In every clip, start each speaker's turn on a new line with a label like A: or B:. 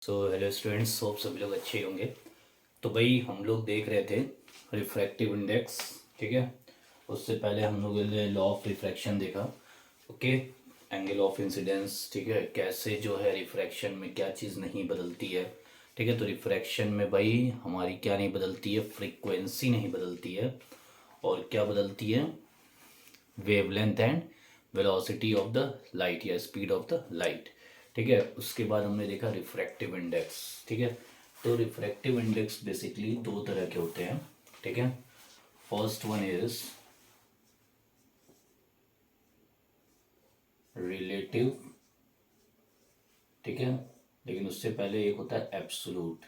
A: Hello students, hope सभी लोग अच्छे होंगे। तो भाई हम लोग देख रहे थे रिफ्रैक्टिव इंडेक्स। ठीक है, उससे पहले हम लोगों ने लॉ ऑफ रिफ्रैक्शन देखा। Okay, angle of incidence. ठीक है, कैसे जो है रिफ्रैक्शन में क्या चीज़ नहीं बदलती है। ठीक है, तो रिफ्रैक्शन में भाई हमारी क्या नहीं बदलती है, फ्रीक्वेंसी नहीं बदलती है। और क्या बदलती है, wavelength and velocity of the light या स्पीड ऑफ द लाइट। ठीक है, उसके बाद हमने देखा रिफ्रैक्टिव इंडेक्स। ठीक है, तो रिफ्रैक्टिव इंडेक्स बेसिकली दो तरह के होते हैं। ठीक है, फर्स्ट वन इज रिलेटिव। ठीक है, लेकिन उससे पहले एक होता है एब्सोलूट।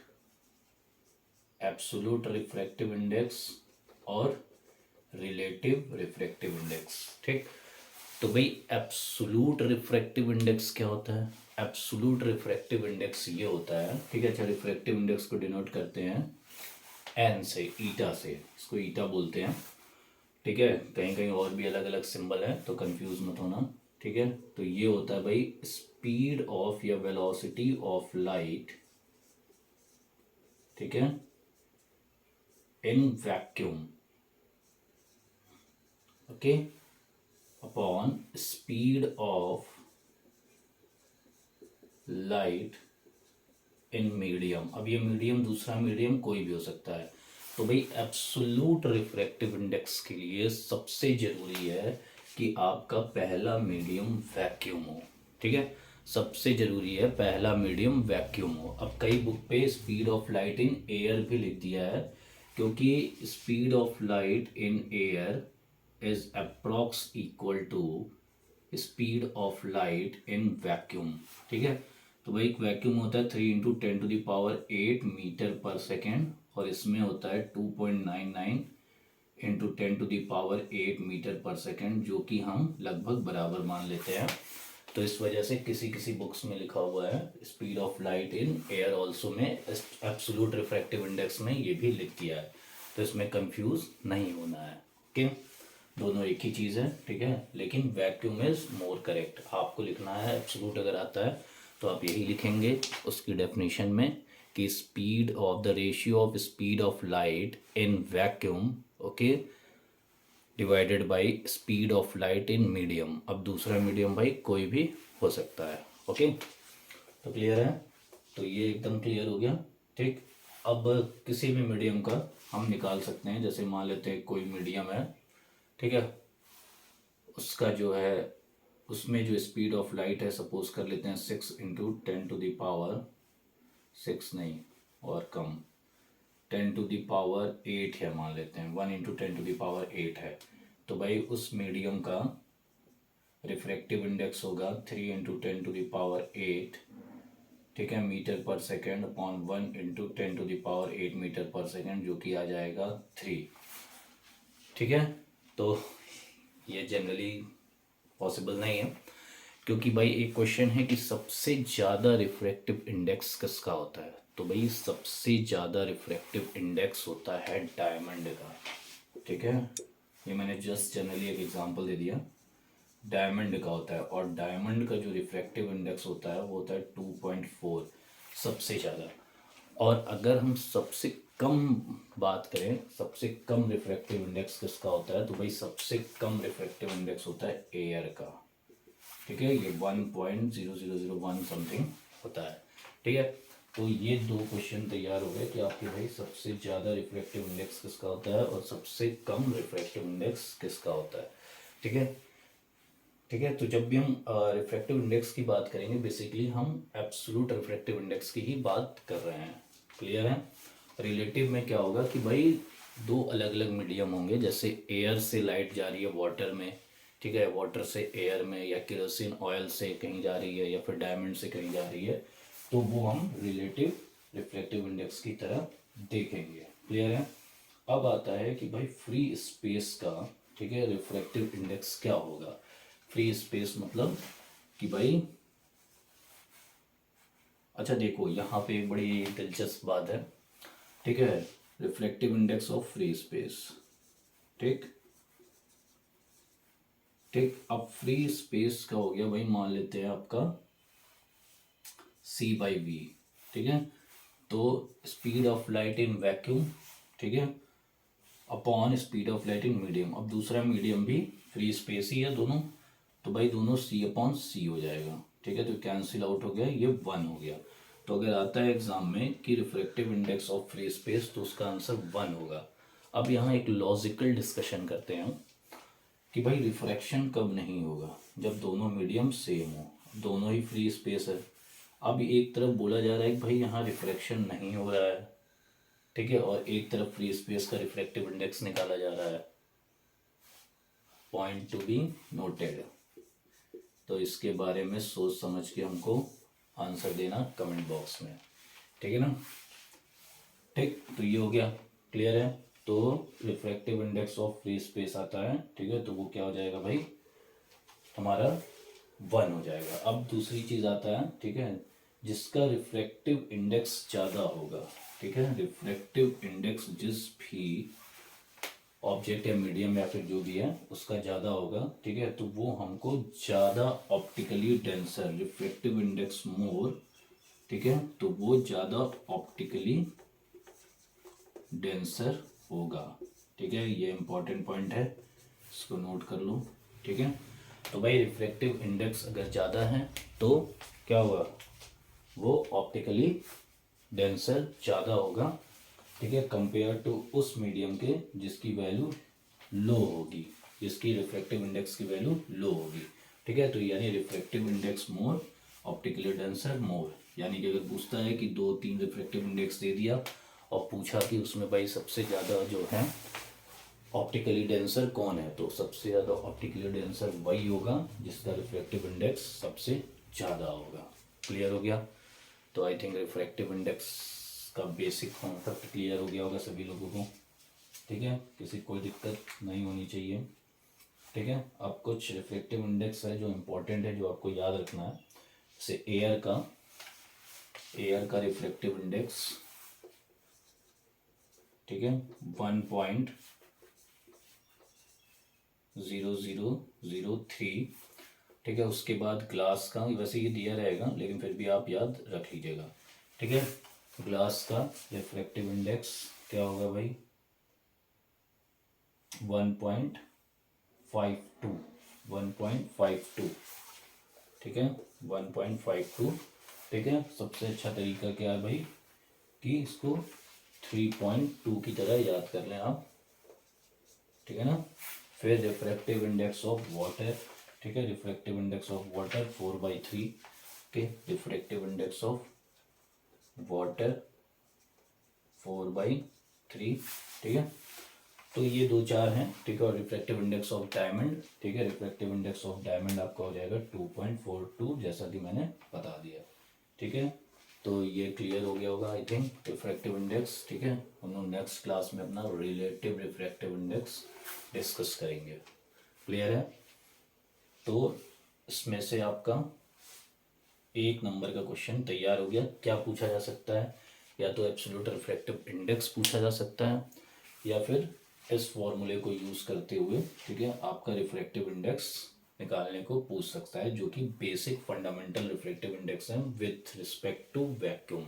A: एब्सोलूट रिफ्रैक्टिव इंडेक्स और रिलेटिव रिफ्रैक्टिव इंडेक्स। ठीक, तो भाई एब्सोलूट रिफ्रैक्टिव इंडेक्स क्या होता है। एब्सोलूट रिफ्रैक्टिव इंडेक्स ये होता है, ठीक है। अच्छा, रिफ्रैक्टिव इंडेक्स को डिनोट करते हैं एन से, ईटा से, इसको ईटा बोलते हैं। ठीक है, कहीं कहीं और भी अलग अलग सिंबल है, तो कंफ्यूज मत होना। ठीक है, तो ये होता है भाई स्पीड ऑफ या वेलोसिटी ऑफ लाइट। ठीक है, in vacuum. Okay, upon speed of light in medium. अब ये मीडियम दूसरा मीडियम कोई भी हो सकता है। तो भाई एब्सोल्यूट रिफ्रैक्टिव इंडेक्स के लिए सबसे जरूरी है कि आपका पहला मीडियम वैक्यूम हो। ठीक है, सबसे जरूरी है पहला मीडियम वैक्यूम हो। अब कई बुक पे speed of light in air भी लिख दिया है, क्योंकि speed of light in air is approx equal to speed of light in vacuum. ठीक है, तो भाई एक वैक्यूम होता है 3 × 10⁸ और इसमें होता है 2.99 × 10⁸ जो कि हम लगभग बराबर मान लेते हैं। तो इस वजह से किसी किसी बुक्स में लिखा हुआ है speed of light in air also में एब्सोल्यूट रिफ्रैक्टिव इंडेक्स में ये भी लिख दिया है, तो इसमें कंफ्यूज नहीं होना है। ओके, दोनों एक ही चीज़ है। ठीक है, लेकिन वैक्यूम इज मोर करेक्ट। आपको लिखना है एब्सोल्यूट अगर आता है तो आप यही लिखेंगे उसकी डेफिनेशन में कि speed of the ratio of speed of light in vacuum, okay, divided by speed of light in medium. अब दूसरा मीडियम भाई कोई भी हो सकता है। ओके, तो क्लियर है, तो ये एकदम क्लियर हो गया। ठीक, अब किसी भी मीडियम का हम निकाल सकते हैं। जैसे मान लेते हैं कोई मीडियम है, ठीक है, उसका जो है उसमें जो स्पीड ऑफ लाइट है सपोज कर लेते हैं 6 × 10⁸ नहीं और कम 10⁸ है, मान लेते हैं 1 × 10⁸ है। तो भाई उस मीडियम का रिफ्रैक्टिव इंडेक्स होगा 3 × 10⁸। ठीक है, मीटर पर सेकेंड अपॉन 1 × 10⁸ मीटर पर सेकेंड, जो कि आ जाएगा 3। ठीक है, तो ये जनरली पॉसिबल नहीं है, क्योंकि भाई एक क्वेश्चन है कि सबसे ज़्यादा रिफ्रैक्टिव इंडेक्स किसका होता है। तो भाई सबसे ज़्यादा रिफ्रैक्टिव इंडेक्स होता है डायमंड का। ठीक है, ये मैंने जस्ट जनरली एक एग्जांपल दे दिया, डायमंड का होता है। और डायमंड का जो रिफ्रैक्टिव इंडेक्स होता है वो होता है 2.4, सबसे ज़्यादा। और अगर हम सबसे कम बात करें, सबसे कम रिफ्रैक्टिव इंडेक्स किसका होता है, तो भाई सबसे कम रिफ्रैक्टिव इंडेक्स होता है एयर का। ठीक है, ये 1.0001 समथिंग होता है। ठीक है, तो ये दो क्वेश्चन तैयार हो गए कि आपके भाई सबसे ज़्यादा रिफ्रैक्टिव इंडेक्स किसका होता है और सबसे कम रिफ्रैक्टिव इंडेक्स किसका होता है। ठीक है, ठीक है, तो जब भी हम रिफ्रैक्टिव इंडेक्स की बात करेंगे, बेसिकली हम एब्सोल्यूट रिफ्रैक्टिव इंडेक्स की ही बात कर रहे हैं। क्लियर है। रिलेटिव में क्या होगा कि भाई दो अलग अलग मीडियम होंगे, जैसे एयर से लाइट जा रही है वाटर में, ठीक है, वाटर से एयर में, या केरोसिन ऑयल से कहीं जा रही है, या फिर डायमंड से कहीं जा रही है, तो वो हम रिलेटिव रिफ्रैक्टिव इंडेक्स की तरह देखेंगे। क्लियर है। अब आता है कि भाई फ्री स्पेस का, ठीक है, रिफ्रैक्टिव इंडेक्स क्या होगा। फ्री स्पेस मतलब कि भाई, अच्छा देखो यहाँ पे एक बड़ी दिलचस्प बात है। ठीक है, reflective index of free space. ठीक ठीक, अब फ्री स्पेस का हो गया भाई, मान लेते हैं आपका C/V। ठीक है। तो speed of light in vacuum, ठीक है, upon speed of light in medium. अब दूसरा मीडियम भी फ्री स्पेस ही है दोनों, तो भाई दोनों सी अपॉन सी हो जाएगा, ठीक है। तो कैंसिल आउट हो गया, ये 1 हो गया। तो अगर आता है एग्जाम में कि refractive index of free space, तो उसका आंसर 1 होगा। अब यहाँ एक लॉजिकल डिस्कशन करते हैं कि भाई रिफ्रैक्शन कब नहीं होगा, जब दोनों मीडियम सेम हो, दोनों ही फ्री स्पेस है। अब एक तरफ बोला जा रहा है कि भाई यहाँ रिफ्रैक्शन नहीं हो रहा है, ठीक है, और एक तरफ फ्री स्पेस का रिफ्रैक्टिव इंडेक्स निकाला जा रहा है। Point to be noted. तो इसके बारे में सोच समझ के हमको आंसर देना कमेंट बॉक्स में, ठीक है ना। ठीक, तो ये हो गया, क्लियर है। तो refractive index of free space आता है, ठीक है, तो वो क्या हो जाएगा भाई हमारा 1 हो जाएगा। अब दूसरी चीज़ आता है, ठीक है, जिसका रिफ्रैक्टिव इंडेक्स ज़्यादा होगा, ठीक है, रिफ्रैक्टिव इंडेक्स जिस भी ऑब्जेक्ट या मीडियम या फिर जो भी है उसका ज़्यादा होगा, ठीक है, तो वो हमको ज़्यादा ऑप्टिकली डेंसर, रिफ्रैक्टिव इंडेक्स मोर, ठीक है, तो वो ज़्यादा ऑप्टिकली डेंसर होगा, ठीक है। ये इंपॉर्टेंट पॉइंट है, इसको नोट कर लो, ठीक है। तो भाई रिफ्रैक्टिव इंडेक्स अगर ज़्यादा है तो क्या होगा, वो ऑप्टिकली डेंसर ज़्यादा होगा, ठीक है, कंपेयर टू उस मीडियम के जिसकी वैल्यू लो होगी, जिसकी रिफ्रैक्टिव इंडेक्स की वैल्यू लो होगी, ठीक है। तो यानी रिफ्रैक्टिव इंडेक्स मोर, ऑप्टिकली डेंसर मोर। यानी कि अगर पूछता है कि 2-3 रिफ्रैक्टिव इंडेक्स दे दिया और पूछा कि उसमें भाई सबसे ज़्यादा जो है ऑप्टिकली डेंसर कौन है, तो सबसे ज़्यादा ऑप्टिकली डेंसर वही होगा जिसका रिफ्रैक्टिव इंडेक्स सबसे ज़्यादा होगा। क्लियर हो गया। तो आई थिंक रिफ्रैक्टिव इंडेक्स का बेसिक कॉन्सेप्ट क्लियर हो गया होगा सभी लोगों को, ठीक है, किसी कोई दिक्कत नहीं होनी चाहिए, ठीक है। अब कुछ रिफ्रैक्टिव इंडेक्स है जो इम्पोर्टेंट है, जो आपको याद रखना है। जैसे एयर का रिफ्रैक्टिव इंडेक्स, ठीक है, 1.0003, ठीक है। उसके बाद ग्लास का, वैसे ये दिया रहेगा लेकिन फिर भी आप याद रख लीजिएगा, ठीक है। ग्लास का रिफ्रैक्टिव इंडेक्स क्या होगा भाई 1.52, ठीक है, 1.52, ठीक है। सबसे अच्छा तरीका क्या है भाई कि इसको 3.2 की तरह याद कर लें आप, ठीक है ना। फिर रिफ्रैक्टिव इंडेक्स ऑफ वाटर, ठीक है, refractive index of water 4/3, okay, refractive index of water 4/3, ठीक है। तो ये 2-4 हैं, ठीक है। और रिफ्रैक्टिव इंडेक्स ऑफ डायमंड, ठीक है, रिफ्रैक्टिव इंडेक्स ऑफ डायमंड आपका हो जाएगा 2.42, जैसा कि मैंने बता दिया, ठीक है। तो ये क्लियर हो गया होगा आई थिंक रिफ्रैक्टिव इंडेक्स, ठीक है। हम लोग नेक्स्ट क्लास में अपना रिलेटिव रिफ्रैक्टिव इंडेक्स डिस्कस करेंगे, क्लियर है। तो इसमें से आपका 1 नंबर का क्वेश्चन तैयार हो गया। क्या पूछा जा सकता है, या तो एब्सोल्यूट रिफ्रैक्टिव इंडेक्स पूछा जा सकता है, या फिर इस फॉर्मूले को यूज़ करते हुए, ठीक है, आपका रिफ्रैक्टिव इंडेक्स निकालने को पूछ सकता है, जो कि बेसिक फंडामेंटल रिफ्रैक्टिव इंडेक्स है विथ रिस्पेक्ट टू वैक्यूम,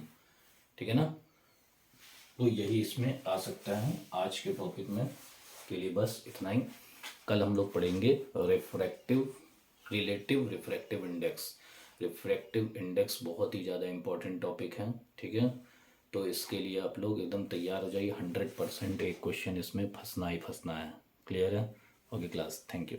A: ठीक है ना। तो यही इसमें आ सकता है। आज के टॉपिक में के लिए बस इतना ही। कल हम लोग पढ़ेंगे relative refractive index. Refractive index बहुत ही ज़्यादा इंपॉर्टेंट टॉपिक है, ठीक है। तो इसके लिए आप लोग एकदम तैयार हो जाइए, 100% एक क्वेश्चन इसमें फंसना ही फंसना है, क्लियर है। Okay class, thank you.